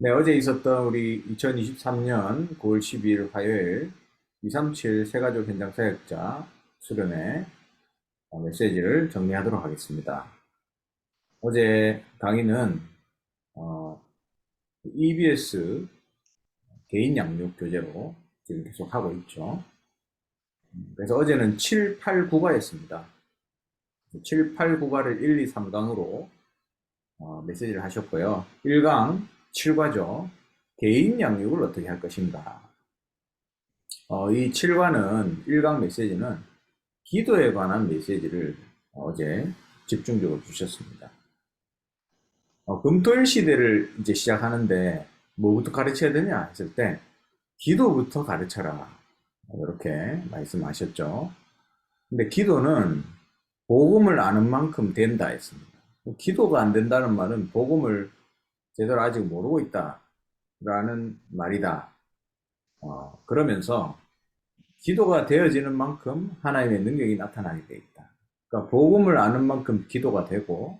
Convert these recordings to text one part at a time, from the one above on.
네, 어제 있었던 우리 2023년 9월 12일 화요일 237 세가족 현장 사역자 수련회 메시지를 정리하도록 하겠습니다. 어제 강의는 EBS 개인 양육 교재로 지금 계속 하고 있죠. 그래서 어제는 7, 8, 9과였습니다. 7, 8, 9과를 1, 2, 3강으로 메시지를 하셨고요. 1강 7과죠. 개인 양육을 어떻게 할 것인가. 이 7과는 1강 메시지는 기도에 관한 메시지를 어제 집중적으로 주셨습니다. 금토일 시대를 이제 시작하는데 뭐부터 가르쳐야 되냐 했을 때 기도부터 가르쳐라. 이렇게 말씀하셨죠. 근데 기도는 복음을 아는 만큼 된다 했습니다. 기도가 안 된다는 말은 복음을 제대로 아직 모르고 있다라는 말이다. 그러면서 기도가 되어지는 만큼 하나님의 능력이 나타나게 돼 있다. 그러니까 복음을 아는 만큼 기도가 되고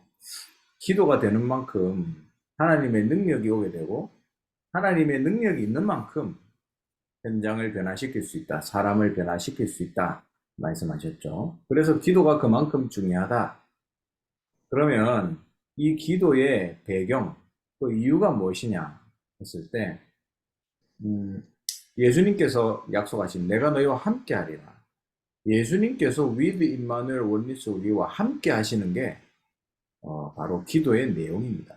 기도가 되는 만큼 하나님의 능력이 오게 되고 하나님의 능력이 있는 만큼 현장을 변화시킬 수 있다. 사람을 변화시킬 수 있다. 말씀하셨죠. 그래서 기도가 그만큼 중요하다. 그러면 이 기도의 배경, 그 이유가 무엇이냐 했을 때 예수님께서 약속하신 내가 너희와 함께 하리라. 예수님께서 with 임마누엘 원리스 우리와 함께 하시는 게 바로 기도의 내용입니다.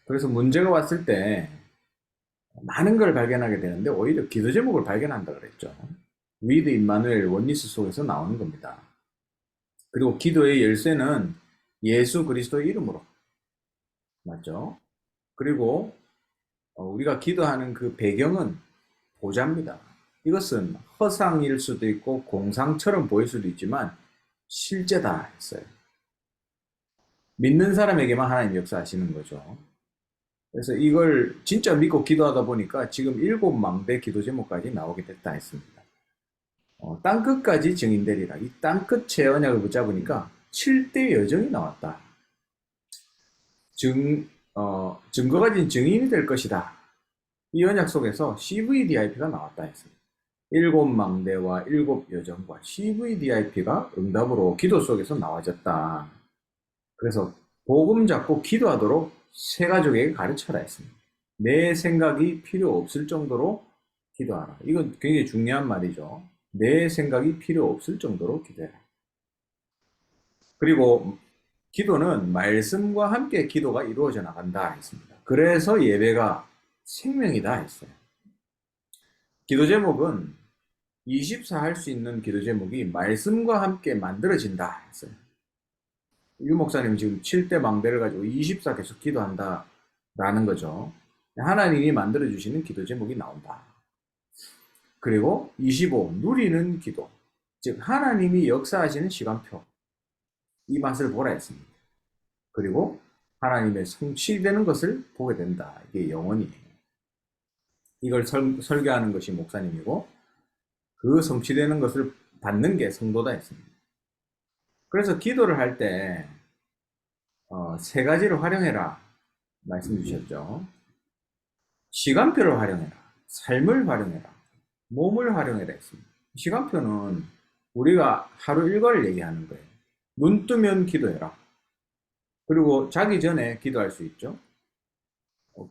그래서 문제가 왔을 때 많은 걸 발견하게 되는데 오히려 기도 제목을 발견한다 그랬죠. with 임마누엘 원리스 속에서 나오는 겁니다. 그리고 기도의 열쇠는 예수 그리스도의 이름으로 맞죠? 그리고 우리가 기도하는 그 배경은 보좌입니다. 이것은 허상일 수도 있고 공상처럼 보일 수도 있지만 실제다 했어요. 믿는 사람에게만 하나님 역사하시는 거죠. 그래서 이걸 진짜 믿고 기도하다 보니까 지금 7망대 기도 제목까지 나오게 됐다 했습니다. 땅끝까지 증인되리라. 이 땅끝의 언약을 붙잡으니까 7대 여정이 나왔다. 증거가 진 증인이 될 것이다. 이 언약 속에서 CVDIP가 나왔다 했습니다. 7망대와 7여정과 CVDIP가 응답으로 기도 속에서 나와졌다. 그래서 복음 잡고 기도하도록 세 가족에게 가르쳐라 했습니다. 내 생각이 필요 없을 정도로 기도하라. 이건 굉장히 중요한 말이죠. 내 생각이 필요 없을 정도로 기도해라. 그리고 기도는 말씀과 함께 기도가 이루어져 나간다 했습니다. 그래서 예배가 생명이다 했어요. 기도 제목은 24 할 수 있는 기도 제목이 말씀과 함께 만들어진다 했어요. 유 목사님 지금 7대 망대를 가지고 24 계속 기도한다라는 거죠. 하나님이 만들어주시는 기도 제목이 나온다. 그리고 25 누리는 기도. 즉 하나님이 역사하시는 시간표. 이 맛을 보라 했습니다. 그리고 하나님의 성취되는 것을 보게 된다. 이게 영원이에요. 이걸 설교하는 것이 목사님이고 그 성취되는 것을 받는 게 성도다 했습니다. 그래서 기도를 할 때 세 가지를 활용해라 말씀 주셨죠. 시간표를 활용해라. 삶을 활용해라. 몸을 활용해라 했습니다. 시간표는 우리가 하루 일과를 얘기하는 거예요. 눈 뜨면 기도해라. 그리고 자기 전에 기도할 수 있죠.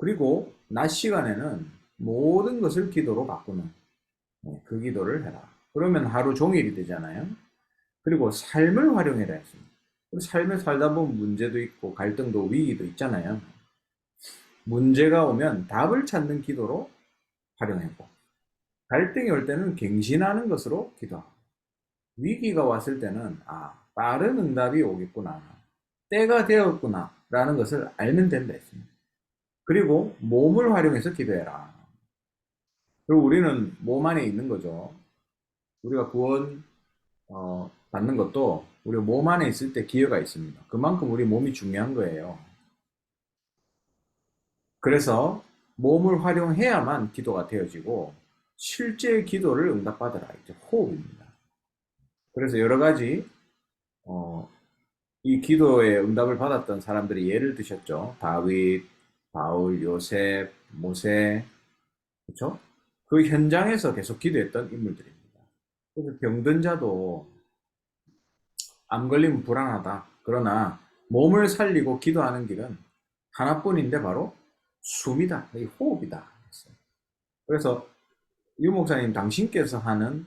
그리고 낮 시간에는 모든 것을 기도로 바꾸는 그 기도를 해라. 그러면 하루 종일이 되잖아요. 그리고 삶을 활용해라 했습니다. 삶을 살다 보면 문제도 있고 갈등도 위기도 있잖아요. 문제가 오면 답을 찾는 기도로 활용하고 갈등이 올 때는 갱신하는 것으로 기도하고 위기가 왔을 때는 빠른 응답이 오겠구나. 때가 되었구나 라는 것을 알면 된다 했습니다. 그리고 몸을 활용해서 기도해라. 그리고 우리는 몸 안에 있는 거죠. 우리가 구원 받는 것도 우리 몸 안에 있을 때 기회가 있습니다. 그만큼 우리 몸이 중요한 거예요. 그래서 몸을 활용해야만 기도가 되어지고 실제 기도를 응답받으라. 이제 호흡입니다. 그래서 여러 가지 이 기도에 응답을 받았던 사람들이 예를 드셨죠. 다윗, 바울, 요셉, 모세, 그렇죠? 그 현장에서 계속 기도했던 인물들입니다. 그래서 병든 자도 암 걸리면 불안하다. 그러나 몸을 살리고 기도하는 길은 하나뿐인데 바로 숨이다. 이 호흡이다. 그래서 유 목사님 당신께서 하는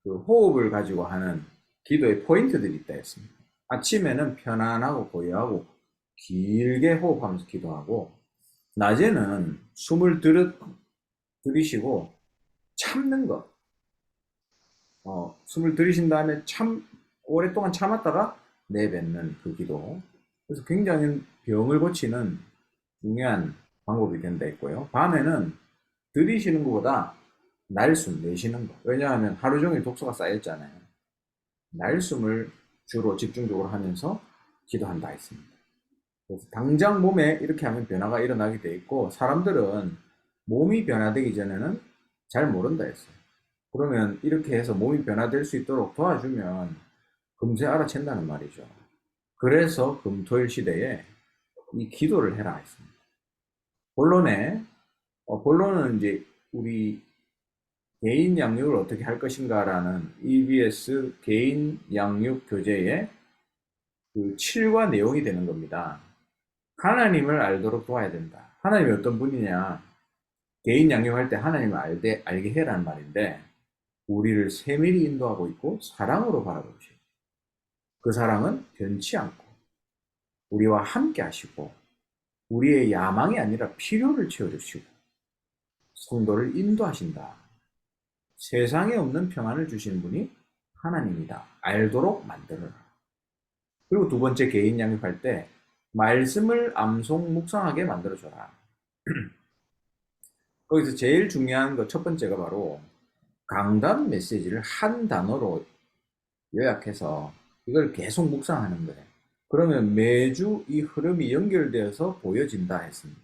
그 호흡을 가지고 하는 기도의 포인트들이 있다 했습니다. 아침에는 편안하고 고요하고 길게 호흡하면서 기도하고 낮에는 숨을 들이쉬고 참는 것. 숨을 들이신 다음에 오랫동안 참았다가 내뱉는 그 기도. 그래서 굉장히 병을 고치는 중요한 방법이 된다 했고요. 밤에는 들이쉬는 것보다 날숨 내쉬는 거. 왜냐하면 하루 종일 독소가 쌓였잖아요. 날숨을 주로 집중적으로 하면서 기도한다 했습니다. 그래서 당장 몸에 이렇게 하면 변화가 일어나게 돼 있고 사람들은 몸이 변화되기 전에는 잘 모른다 했어요. 그러면 이렇게 해서 몸이 변화될 수 있도록 도와주면 금세 알아챈다는 말이죠. 그래서 금토일 시대에 이 기도를 해라 했습니다. 본론은 이제 우리 개인 양육을 어떻게 할 것인가라는 EBS 개인 양육 교재의 그 7과 내용이 되는 겁니다. 하나님을 알도록 도와야 된다. 하나님이 어떤 분이냐? 개인 양육할 때 하나님을 알게 해라는 말인데 우리를 세밀히 인도하고 있고 사랑으로 바라보시고 그 사랑은 변치 않고 우리와 함께 하시고 우리의 야망이 아니라 필요를 채워주시고 성도를 인도하신다. 세상에 없는 평안을 주시는 분이 하나님이다. 알도록 만들어라. 그리고 두 번째 개인 양육할 때 말씀을 암송 묵상하게 만들어줘라. 거기서 제일 중요한 것 첫 번째가 바로 강단 메시지를 한 단어로 요약해서 이걸 계속 묵상하는 거예요. 그러면 매주 이 흐름이 연결되어서 보여진다 했습니다.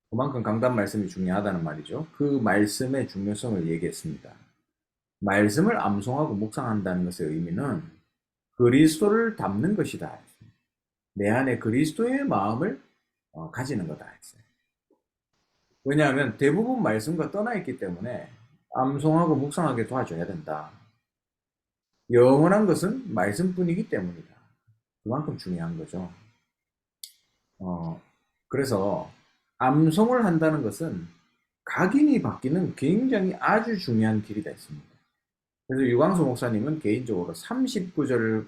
그만큼 강단 말씀이 중요하다는 말이죠. 그 말씀의 중요성을 얘기했습니다. 말씀을 암송하고 묵상한다는 것의 의미는 그리스도를 담는 것이다. 내 안에 그리스도의 마음을 가지는 거다 했어요. 왜냐하면 대부분 말씀과 떠나 있기 때문에 암송하고 묵상하게 도와줘야 된다. 영원한 것은 말씀뿐이기 때문이다. 그만큼 중요한 거죠. 그래서 암송을 한다는 것은 각인이 바뀌는 굉장히 아주 중요한 길이다 했습니다. 그래서 유광수 목사님은 개인적으로 39절을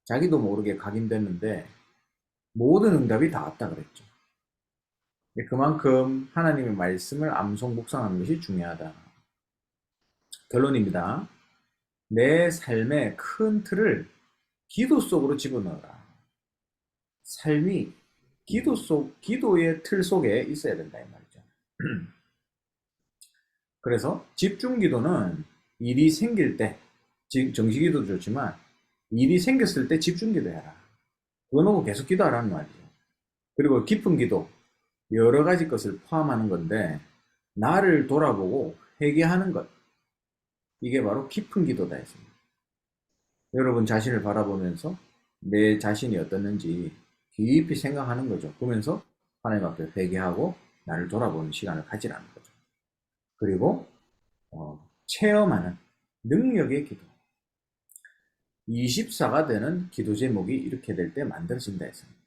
자기도 모르게 각인됐는데 모든 응답이 다 왔다 그랬죠. 그만큼 하나님의 말씀을 암송 묵상하는 것이 중요하다. 결론입니다. 내 삶의 큰 틀을 기도 속으로 집어넣어라. 삶이 기도의 틀 속에 있어야 된다 이 말이죠. 그래서 집중 기도는 일이 생길 때, 정시 기도도 좋지만 일이 생겼을 때 집중 기도해라. 그거 놓고 계속 기도하라는 말이죠. 그리고 깊은 기도, 여러 가지 것을 포함하는 건데 나를 돌아보고 회개하는 것, 이게 바로 깊은 기도다 했습니다. 여러분 자신을 바라보면서 내 자신이 어떻는지 깊이 생각하는 거죠. 그러면서 하나님 앞에 회개하고 나를 돌아보는 시간을 가지라는 거죠. 그리고 체험하는 능력의 기도. 24가 되는 기도 제목이 이렇게 될 때 만들어진다 했습니다.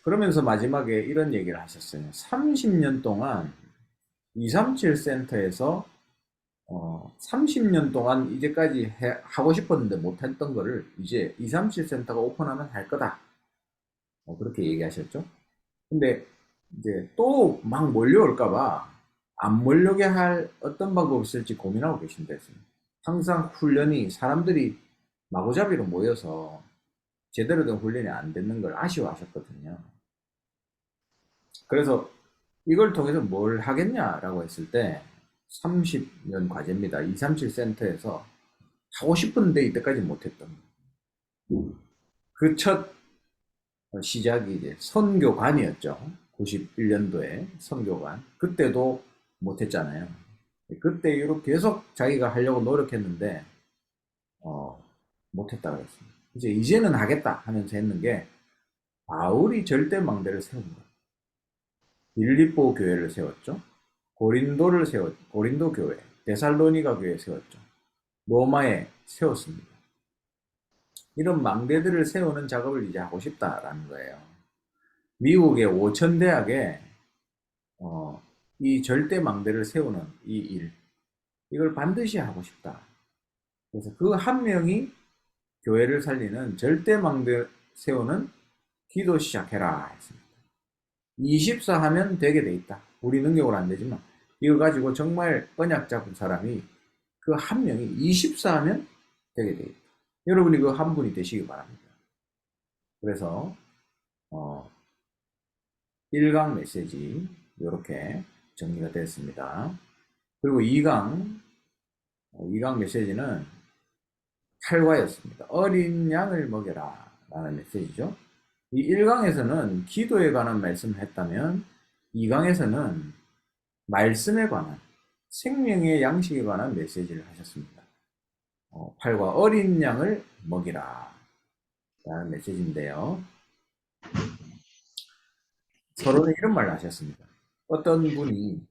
그러면서 마지막에 이런 얘기를 하셨어요. 30년 동안 237 센터에서 30년 동안 이제까지 하고 싶었는데 못했던 거를 이제 237 센터가 오픈하면 할 거다. 그렇게 얘기하셨죠. 근데 이제 또 막 몰려올까봐 안 몰려게 할 어떤 방법이 있을지 고민하고 계신다 했습니다. 항상 훈련이 사람들이 마구잡이로 모여서 제대로 된 훈련이 안 되는 걸 아쉬워하셨거든요. 그래서 이걸 통해서 뭘 하겠냐라고 했을 때 30년 과제입니다. 237 센터에서 하고 싶은데 이때까지 못했던 그 첫 시작이 이제 선교관이었죠. 91년도에 선교관. 그때도 못했잖아요. 그때 이후로 계속 자기가 하려고 노력했는데 못했다 그랬습니다. 이제는 하겠다 하면서 했는 게 바울이 절대망대를 세운 거예요. 빌립보 교회를 세웠죠. 고린도 교회, 데살로니가 교회 세웠죠. 로마에 세웠습니다. 이런 망대들을 세우는 작업을 이제 하고 싶다라는 거예요. 미국의 5천 대학에 이 절대 망대를 세우는 이 일, 이걸 반드시 하고 싶다. 그래서 그 한 명이 교회를 살리는 절대 망대 세우는 기도 시작해라 했습니다. 24 하면 되게 돼 있다. 우리 능력으로 안 되지만 이거 가지고 정말 언약 잡은 사람이 그 한 명이 24 하면 되게 돼 있다. 여러분이 그 한 분이 되시기 바랍니다. 그래서 1강 메시지 이렇게 정리가 됐습니다. 그리고 2강 메시지는 8과였습니다. 어린 양을 먹여라 라는 메시지죠. 이 1강에서는 기도에 관한 말씀을 했다면 2강에서는 말씀에 관한 생명의 양식에 관한 메시지를 하셨습니다. 8과 어린 양을 먹이라 라는 메시지인데요. 서로는 이런 말을 하셨습니다. 어떤 분이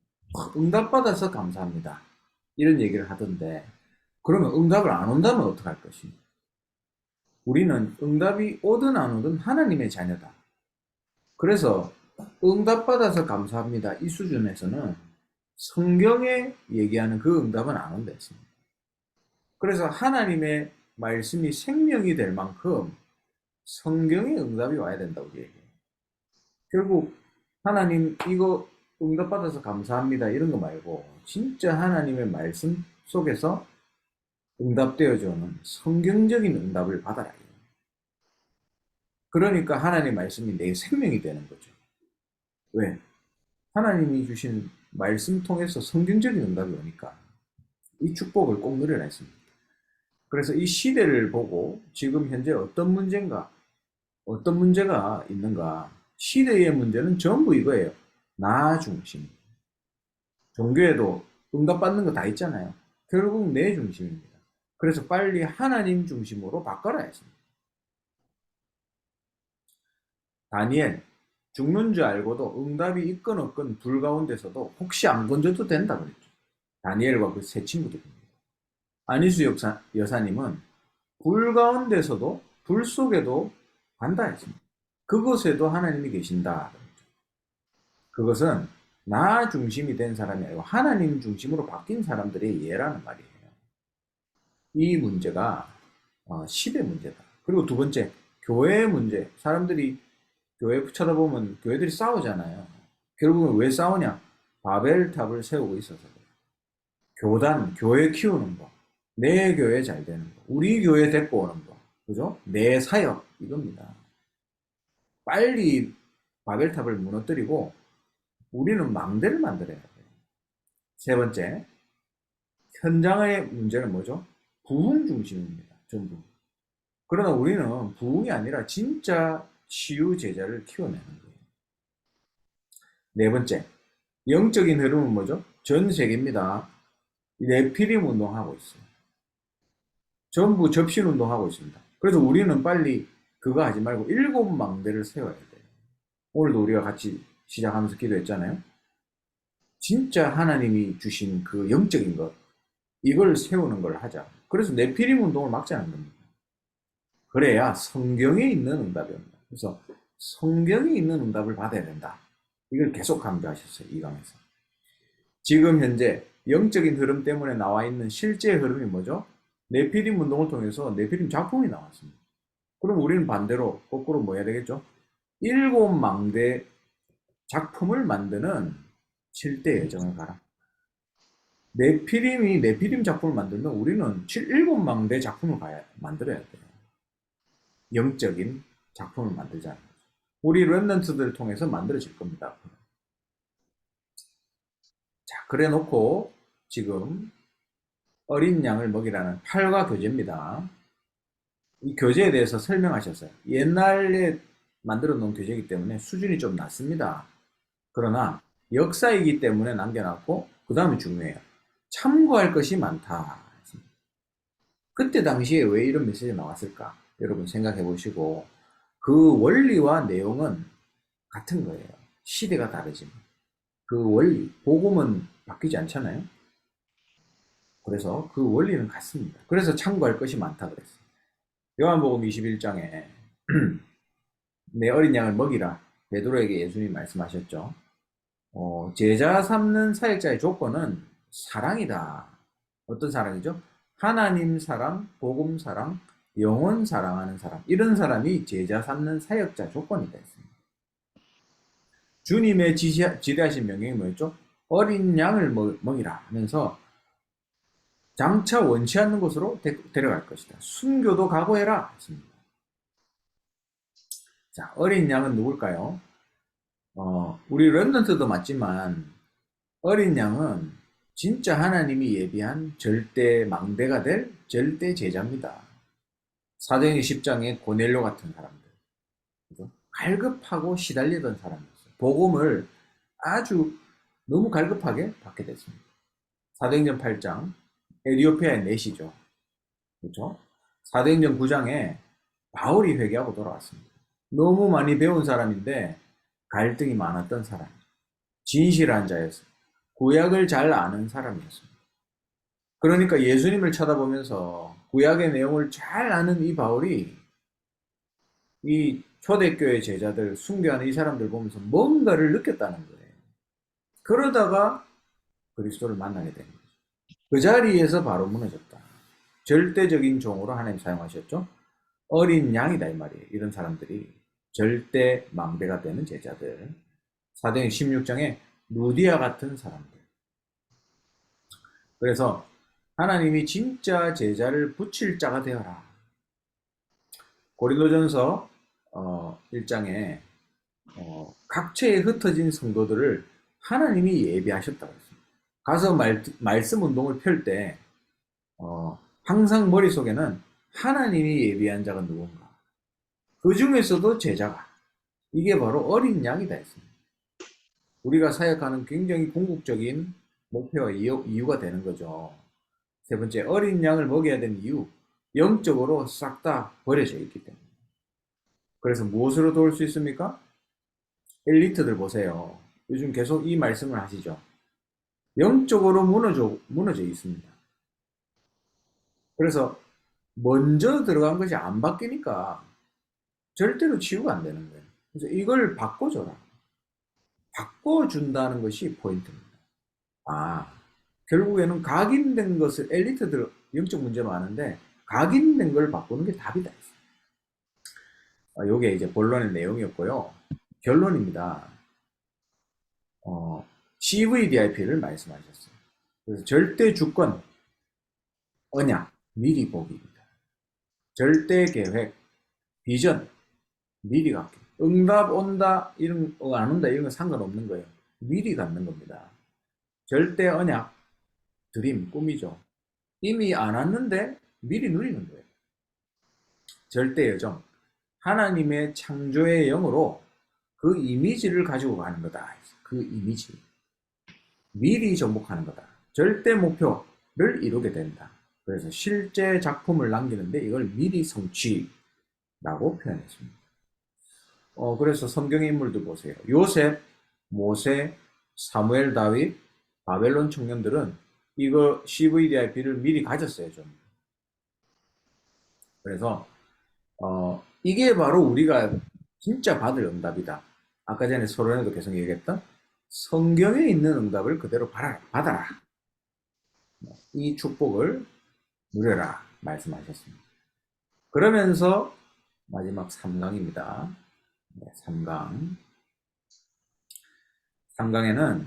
응답받아서 감사합니다. 이런 얘기를 하던데 그러면 응답을 안 온다면 어떡할 것인가? 우리는 응답이 오든 안 오든 하나님의 자녀다. 그래서 응답받아서 감사합니다. 이 수준에서는 성경에 얘기하는 그 응답은 안 온다 했습니다. 그래서 하나님의 말씀이 생명이 될 만큼 성경의 응답이 와야 된다고 얘기해요. 결국 하나님 이거 응답받아서 감사합니다 이런 거 말고 진짜 하나님의 말씀 속에서 응답되어주는 성경적인 응답을 받아라. 그러니까 하나님의 말씀이 내 생명이 되는 거죠. 왜? 하나님이 주신 말씀 통해서 성경적인 응답이 오니까 이 축복을 꼭 누려라 했습니다. 그래서 이 시대를 보고 지금 현재 어떤 문제가 있는가? 시대의 문제는 전부 이거예요. 나 중심. 종교에도 응답받는 거 다 있잖아요. 결국 내 중심입니다. 그래서 빨리 하나님 중심으로 바꿔라 했습니다. 다니엘, 죽는 줄 알고도 응답이 있건 없건 불 가운데서도 혹시 안 건져도 된다 그랬죠. 다니엘과 그 세 친구들입니다. 안희수 여사님은 불 가운데서도 불 속에도 간다 했습니다. 그곳에도 하나님이 계신다 그랬죠. 그것은 나 중심이 된 사람이 아니고 하나님 중심으로 바뀐 사람들의 예라는 말이에요. 이 문제가 시대 문제다. 그리고 두 번째, 교회의 문제. 사람들이 교회 쳐다보면 교회들이 싸우잖아요. 결국은 왜 싸우냐? 바벨탑을 세우고 있어서 그래요. 교단, 교회 키우는 거. 내 교회 잘 되는 거. 우리 교회 데리고 오는 거. 그죠? 내 사역. 이겁니다. 빨리 바벨탑을 무너뜨리고 우리는 망대를 만들어야 돼요. 세 번째, 현장의 문제는 뭐죠? 부흥 중심입니다. 전부. 그러나 우리는 부흥이 아니라 진짜 치유 제자를 키워내는 거예요. 네 번째, 영적인 흐름은 뭐죠? 전 세계입니다. 네피림 운동하고 있어요. 전부 접신 운동하고 있습니다. 그래서 우리는 빨리 그거 하지 말고 7망대를 세워야 돼요. 오늘도 우리가 같이 시작하면서 기도했잖아요. 진짜 하나님이 주신 그 영적인 것, 이걸 세우는 걸 하자. 그래서 네피림 운동을 막자는 겁니다. 그래야 성경에 있는 응답이 옵니다. 그래서 성경에 있는 응답을 받아야 된다. 이걸 계속 강조하셨어요. 이 강에서. 지금 현재 영적인 흐름 때문에 나와 있는 실제 흐름이 뭐죠? 네피림 운동을 통해서 네피림 작품이 나왔습니다. 그럼 우리는 반대로 거꾸로 뭐 해야 되겠죠? 7망대 작품을 만드는 7대 여정을 가라. 네피림이 네피림 작품을 만들면 우리는 7망대 작품을 만들어야 돼요. 영적인 작품을 만들자는 거죠. 우리 렘넌트들을 통해서 만들어질 겁니다. 자, 그래 놓고 지금 어린 양을 먹이라는 8과 교제입니다. 이 교제에 대해서 설명하셨어요. 옛날에 만들어 놓은 교제이기 때문에 수준이 좀 낮습니다. 그러나 역사이기 때문에 남겨놨고 그 다음이 중요해요. 참고할 것이 많다. 그때 당시에 왜 이런 메시지가 나왔을까? 여러분 생각해 보시고 그 원리와 내용은 같은 거예요. 시대가 다르지만. 그 원리, 복음은 바뀌지 않잖아요. 그래서 그 원리는 같습니다. 그래서 참고할 것이 많다 그랬어요. 요한복음 21장에 내 어린 양을 먹이라 베드로에게 예수님이 말씀하셨죠. 제자 삼는 사역자의 조건은 사랑이다. 어떤 사랑이죠? 하나님 사랑, 복음 사랑, 영혼 사랑하는 사람. 이런 사람이 제자 삼는 사역자 조건이다 했습니다. 주님의 지대하신 명령이 뭐였죠? 어린 양을 먹이라 하면서 장차 원치 않는 곳으로 데려갈 것이다. 순교도 각오해라 했습니다. 자, 어린 양은 누굴까요? 우리 렘넌트도 맞지만 어린 양은 진짜 하나님이 예비한 절대 망대가 될 절대 제자입니다. 사도행전 10장의 고넬료 같은 사람들. 그죠? 갈급하고 시달리던 사람이었어요. 복음을 아주 너무 갈급하게 받게 됐습니다. 사도행전 8장 에디오피아의 넷이죠. 그렇죠? 사도행전 9장에 바울이 회개하고 돌아왔습니다. 너무 많이 배운 사람인데 갈등이 많았던 사람. 진실한 자였어요. 구약을 잘 아는 사람이었습니다. 그러니까 예수님을 쳐다보면서 구약의 내용을 잘 아는 이 바울이 이 초대교회 제자들, 순교하는 이 사람들 보면서 뭔가를 느꼈다는 거예요. 그러다가 그리스도를 만나게 된 거죠. 그 자리에서 바로 무너졌다. 절대적인 종으로 하나님 사용하셨죠. 어린 양이다 이 말이에요. 이런 사람들이 절대 망대가 되는 제자들. 사도행 16장에 루디아 같은 사람들. 그래서 하나님이 진짜 제자를 붙일 자가 되어라. 고린도전서 1장에 각처에 흩어진 성도들을 하나님이 예비하셨다고 했습니다. 가서 말씀 운동을 펼 때 항상 머릿속에는 하나님이 예비한 자가 누군가. 그 중에서도 제자가. 이게 바로 어린 양이다 했습니다. 우리가 사역하는 굉장히 궁극적인 목표와 이유가 되는 거죠. 세 번째, 어린 양을 먹여야 되는 이유. 영적으로 싹 다 버려져 있기 때문에. 그래서 무엇으로 도울 수 있습니까? 엘리트들 보세요. 요즘 계속 이 말씀을 하시죠. 영적으로 무너져 있습니다. 그래서 먼저 들어간 것이 안 바뀌니까 절대로 치유가 안 되는 거예요. 그래서 이걸 바꿔줘라. 바꿔준다는 것이 포인트입니다. 결국에는 각인된 것을 엘리트들 영적 문제로 아는데 각인된 걸 바꾸는 게 답이다. 요게 이제 본론의 내용이었고요. 결론입니다. CVDIP를 말씀하셨어요. 그래서 절대 주권, 언약, 미리 보기입니다. 절대 계획, 비전, 미리 갖기. 응답 온다, 안 온다, 이런 건 상관없는 거예요. 미리 갖는 겁니다. 절대 언약, 드림, 꿈이죠. 이미 안 왔는데 미리 누리는 거예요. 절대 여정, 하나님의 창조의 영으로 그 이미지를 가지고 가는 거다. 그 이미지. 미리 정복하는 거다. 절대 목표를 이루게 된다. 그래서 실제 작품을 남기는데 이걸 미리 성취라고 표현했습니다. 그래서 성경의 인물들 보세요. 요셉, 모세, 사무엘, 다윗, 바벨론 청년들은 이거 CVDIP를 미리 가졌어요, 좀. 그래서 이게 바로 우리가 진짜 받을 응답이다. 아까 전에 서론에도 계속 얘기했던 성경에 있는 응답을 그대로 받아라. 이 축복을 누려라 말씀하셨습니다. 그러면서 마지막 3강입니다. 3강. 3강에는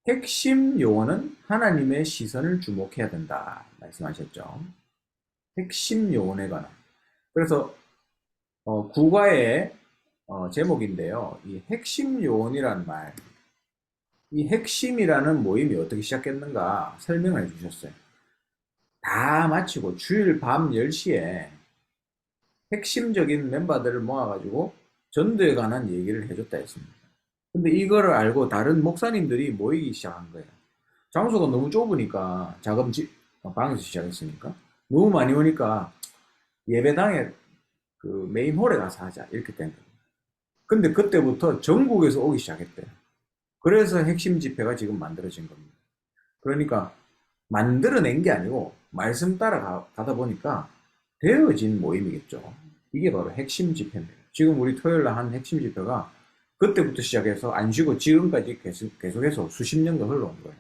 핵심 요원은 하나님의 시선을 주목해야 된다 말씀하셨죠. 핵심 요원에 관한. 그래서 국가의 제목인데요. 이 핵심 요원이라는 말, 이 핵심이라는 모임이 어떻게 시작했는가 설명을 해주셨어요. 다 마치고 주일 밤 10시에 핵심적인 멤버들을 모아가지고 전도에 관한 얘기를 해줬다 했습니다. 근데 이거를 알고 다른 목사님들이 모이기 시작한 거예요. 장소가 너무 좁으니까 작은 방에서 시작했으니까 너무 많이 오니까 예배당에 그 메인 홀에 가서 하자 이렇게 된 거예요. 근데 그때부터 전국에서 오기 시작했대요. 그래서 핵심 집회가 지금 만들어진 겁니다. 그러니까 만들어낸 게 아니고 말씀 따라 가다 보니까 되어진 모임이겠죠. 이게 바로 핵심 집회입니다. 지금 우리 토요일 날 한 핵심 집회가 그때부터 시작해서 안 쉬고 지금까지 계속해서 수십 년간 흘러온 거예요.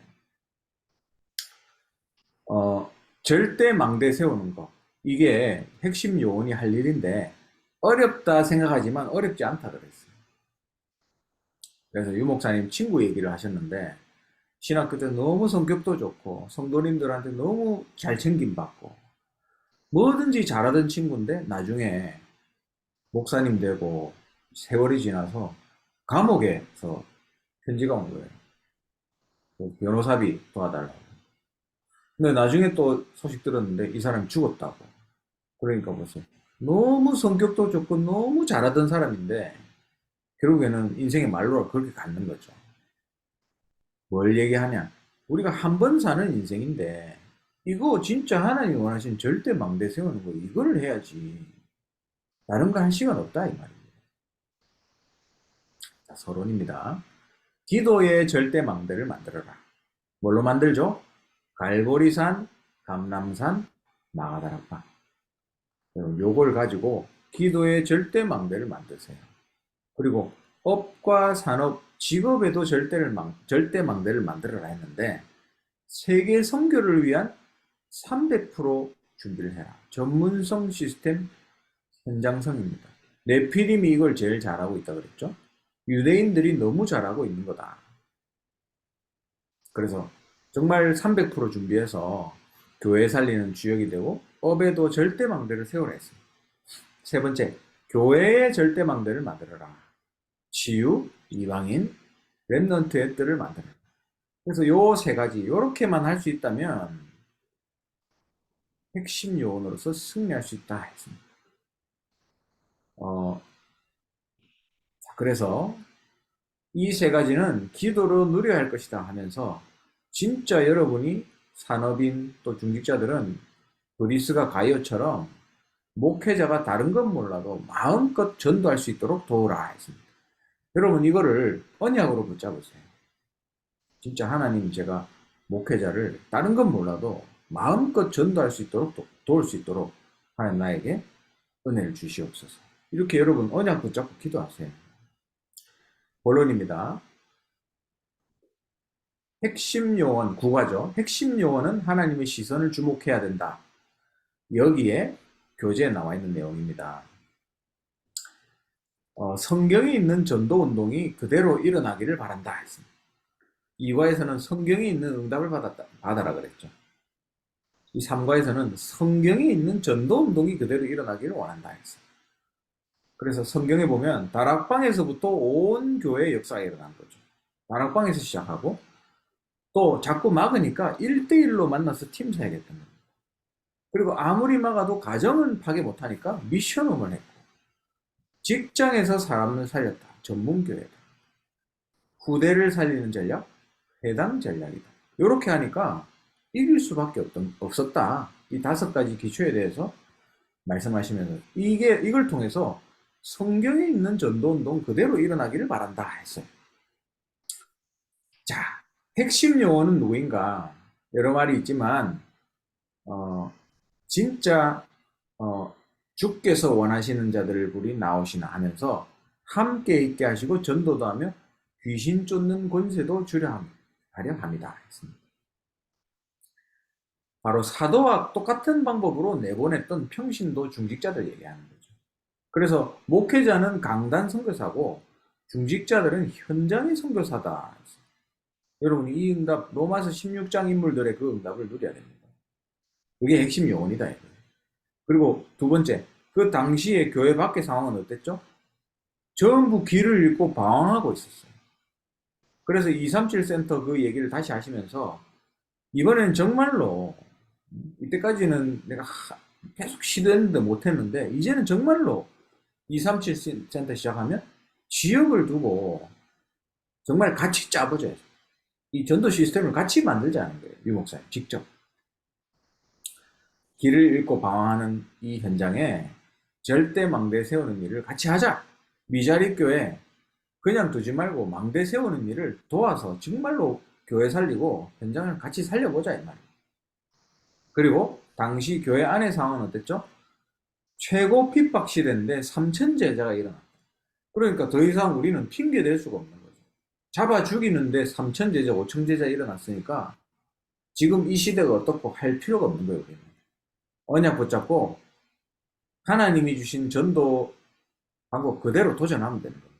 절대 망대 세우는 거. 이게 핵심 요원이 할 일인데 어렵다 생각하지만 어렵지 않다 그랬어요. 그래서 유 목사님 친구 얘기를 하셨는데 신학교 때 너무 성격도 좋고 성도님들한테 너무 잘 챙김받고 뭐든지 잘하던 친구인데 나중에 목사님 되고 세월이 지나서 감옥에서 편지가 온 거예요. 그 변호사비 도와달라고. 근데 나중에 또 소식 들었는데 이 사람이 죽었다고. 그러니까 보세요. 너무 성격도 좋고 너무 잘하던 사람인데 결국에는 인생의 말로가 그렇게 갖는 거죠. 뭘 얘기하냐? 우리가 한 번 사는 인생인데 이거 진짜 하나님이 원하시는 절대 망대 세우는 거 이걸 해야지. 다른 거 할 시간 없다 이 말입니다. 자, 서론입니다. 기도의 절대 망대를 만들어라. 뭘로 만들죠? 갈보리산, 감람산, 마가다락방. 요걸 가지고 기도의 절대 망대를 만드세요. 그리고 업과 산업, 직업에도 절대 망대를 만들어라 했는데 세계 선교를 위한 300% 준비를 해라. 전문성 시스템 현장성입니다. 네피림이 이걸 제일 잘하고 있다 그랬죠. 유대인들이 너무 잘하고 있는 거다. 그래서 정말 300% 준비해서 교회 살리는 주역이 되고 업에도 절대망대를 세우라 했습니다. 세 번째, 교회의 절대망대를 만들어라. 치유, 이방인, 렘넌트의 뜰을 만들어라. 그래서 요 세 가지 요렇게만 할 수 있다면 핵심 요원으로서 승리할 수 있다 했습니다. 그래서 이 세 가지는 기도로 누려야 할 것이다 하면서 진짜 여러분이 산업인 또 중직자들은 브리스가 가이오처럼 목회자가 다른 건 몰라도 마음껏 전도할 수 있도록 도우라 했습니다. 여러분 이거를 언약으로 붙잡으세요. 진짜 하나님 제가 목회자를 다른 건 몰라도 마음껏 전도할 수 있도록 도울 수 있도록 하나님 나에게 은혜를 주시옵소서. 이렇게 여러분 언약 붙잡고 기도하세요. 본론입니다. 핵심 요원 9가죠. 핵심 요원은 하나님의 시선을 주목해야 된다. 여기에 교재에 나와 있는 내용입니다. 성경에 있는 전도 운동이 그대로 일어나기를 바란다 했습니다. 2과에서는 성경에 있는 응답을 받아라 그랬죠. 이 3과에서는 성경에 있는 전도 운동이 그대로 일어나기를 원한다 했습니다. 그래서 성경에 보면 다락방에서부터 온 교회의 역사가 일어난 거죠. 다락방에서 시작하고 또 자꾸 막으니까 1대1로 만나서 팀 사야겠다는 겁니다. 그리고 아무리 막아도 가정은 파괴 못하니까 미션홈을 했고 직장에서 사람을 살렸다. 전문교회다. 후대를 살리는 전략, 해당 전략이다. 이렇게 하니까 이길 수밖에 없었다. 이 5가지 기초에 대해서 말씀하시면서 이걸 통해서 성경에 있는 전도운동 그대로 일어나기를 바란다 했어요. 자, 핵심 용어는 누구인가? 여러 말이 있지만 진짜 주께서 원하시는 자들을 부리 나오시나 하면서 함께 있게 하시고 전도도 하며 귀신 쫓는 권세도 주려 하려 합니다. 했습니다. 바로 사도와 똑같은 방법으로 내보냈던 평신도 중직자들 얘기하는 거죠. 그래서 목회자는 강단 선교사고 중직자들은 현장의 선교사다. 여러분 이 응답 로마서 16장 인물들의 그 응답을 누려야 됩니다. 그게 핵심 요원이다. 이거예요. 그리고 두 번째, 그 당시에 교회 밖의 상황은 어땠죠? 전부 길을 잃고 방황하고 있었어요. 그래서 237 센터 그 얘기를 다시 하시면서 이번에는 정말로 이때까지는 내가 계속 시도했는데 못했는데 이제는 정말로 237 센터 시작하면 지역을 두고 정말 같이 짜보자. 이 전도 시스템을 같이 만들자는 거예요. 유 목사님 직접. 길을 잃고 방황하는 이 현장에 절대 망대 세우는 일을 같이 하자. 미자립 교회 그냥 두지 말고 망대 세우는 일을 도와서 정말로 교회 살리고 현장을 같이 살려보자 이 말이에요. 그리고 당시 교회 안의 상황은 어땠죠? 최고 핍박 시대인데 3천 제자가 일어났다. 그러니까 더 이상 우리는 핑계 댈 수가 없는 거죠. 잡아 죽이는데 3천 제자, 5천 제자 일어났으니까 지금 이 시대가 어떻고 할 필요가 없는 거예요. 우리는. 언약 붙잡고 하나님이 주신 전도 방법 그대로 도전하면 되는 겁니다.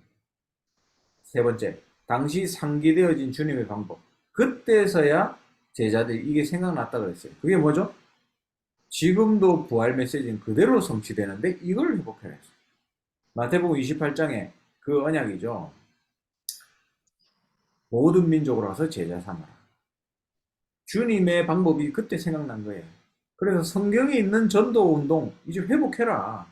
세 번째, 당시 상기되어진 주님의 방법. 그때서야 제자들이 이게 생각났다 그랬어요. 그게 뭐죠? 지금도 부활 메시지는 그대로 성취되는데 이걸 회복해야 했어요. 마태복음 28장에 그 언약이죠. 모든 민족으로 와서 제자 삼아라. 주님의 방법이 그때 생각난 거예요. 그래서 성경에 있는 전도 운동 이제 회복해라.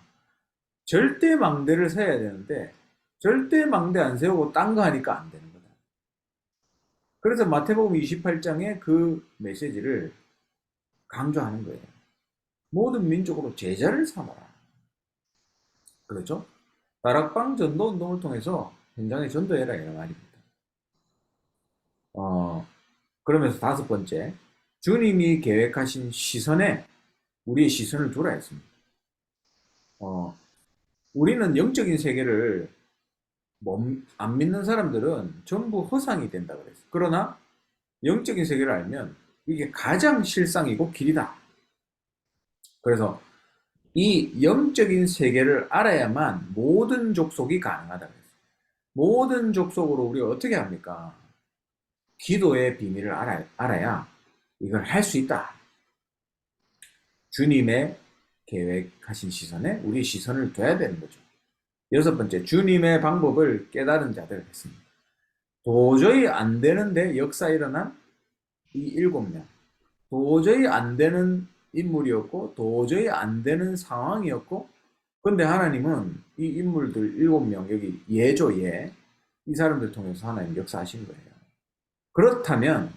절대 망대를 세워야 되는데 절대 망대 안 세우고 딴 거 하니까 안 되는 거다. 그래서 마태복음 28장에 그 메시지를 강조하는 거예요. 모든 민족으로 제자를 삼아라. 그렇죠? 다락방 전도 운동을 통해서 현장에 전도해라 이런 말입니다. 그러면서 다섯 번째, 주님이 계획하신 시선에 우리의 시선을 두라 했습니다. 우리는 영적인 세계를 안 믿는 사람들은 전부 허상이 된다 그랬어요. 그러나 영적인 세계를 알면 이게 가장 실상이고 길이다. 그래서 이 영적인 세계를 알아야만 모든 족속이 가능하다 그랬어요. 모든 족속으로 우리가 어떻게 합니까? 기도의 비밀을 알아야 이걸 할 수 있다. 주님의 계획하신 시선에 우리 시선을 둬야 되는 거죠. 여섯 번째, 주님의 방법을 깨달은 자들 했습니다. 도저히 안 되는데 역사 일어난 이 7명. 도저히 안 되는 인물이었고, 도저히 안 되는 상황이었고, 근데 하나님은 이 인물들 7명, 여기 예죠, 예. 이 사람들 통해서 하나님 역사하신 거예요. 그렇다면,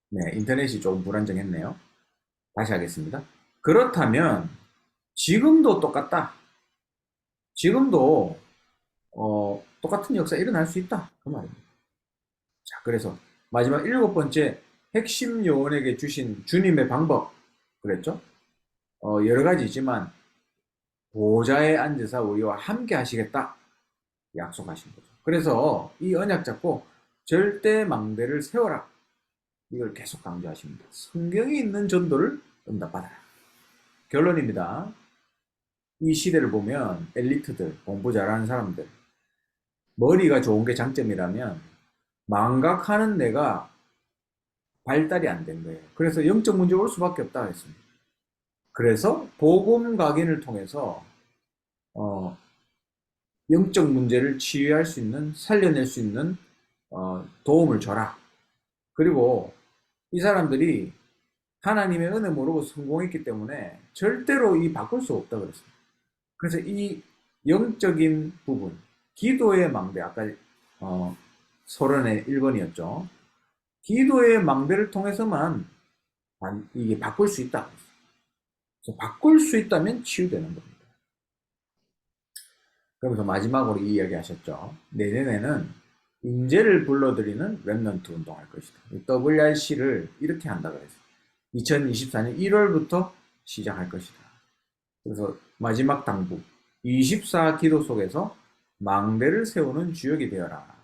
네, 인터넷이 조금 불안정했네요. 다시 하겠습니다. 그렇다면, 지금도 똑같다. 지금도, 똑같은 역사 일어날 수 있다. 그 말입니다. 자, 그래서 마지막 일곱 번째, 핵심 요원에게 주신 주님의 방법. 그랬죠? 여러 가지지만, 보좌에 앉으사 우리와 함께 하시겠다. 약속하신 거죠. 그래서 이 언약 잡고 절대 망대를 세워라. 이걸 계속 강조하십니다. 성경이 있는 전도를 응답받아라. 결론입니다. 이 시대를 보면 엘리트들, 공부 잘하는 사람들, 머리가 좋은 게 장점이라면 망각하는 내가 발달이 안 된 거예요. 그래서 영적 문제 올 수밖에 없다 했습니다. 그래서 복음 각인을 통해서 영적 문제를 치유할 수 있는, 살려낼 수 있는 도움을 줘라. 그리고 이 사람들이 하나님의 은혜 모르고 성공했기 때문에 절대로 이 바꿀 수 없다 그랬습니다. 그래서 이 영적인 부분, 기도의 망대, 아까 서론의 1번이었죠. 기도의 망대를 통해서만 이게 바꿀 수 있다. 그래서 바꿀 수 있다면 치유되는 겁니다. 그러면서 마지막으로 이 이야기 하셨죠. 내년에는 인재를 불러들이는 랩넌트 운동할 것이다. WRC를 이렇게 한다 그랬어요. 2024년 1월부터 시작할 것이다. 그래서 마지막 당부, 24 기도 속에서 망대를 세우는 주역이 되어라.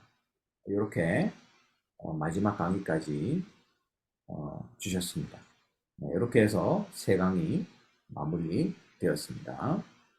이렇게 마지막 강의까지 주셨습니다. 이렇게 해서 세 강의 마무리 되었습니다.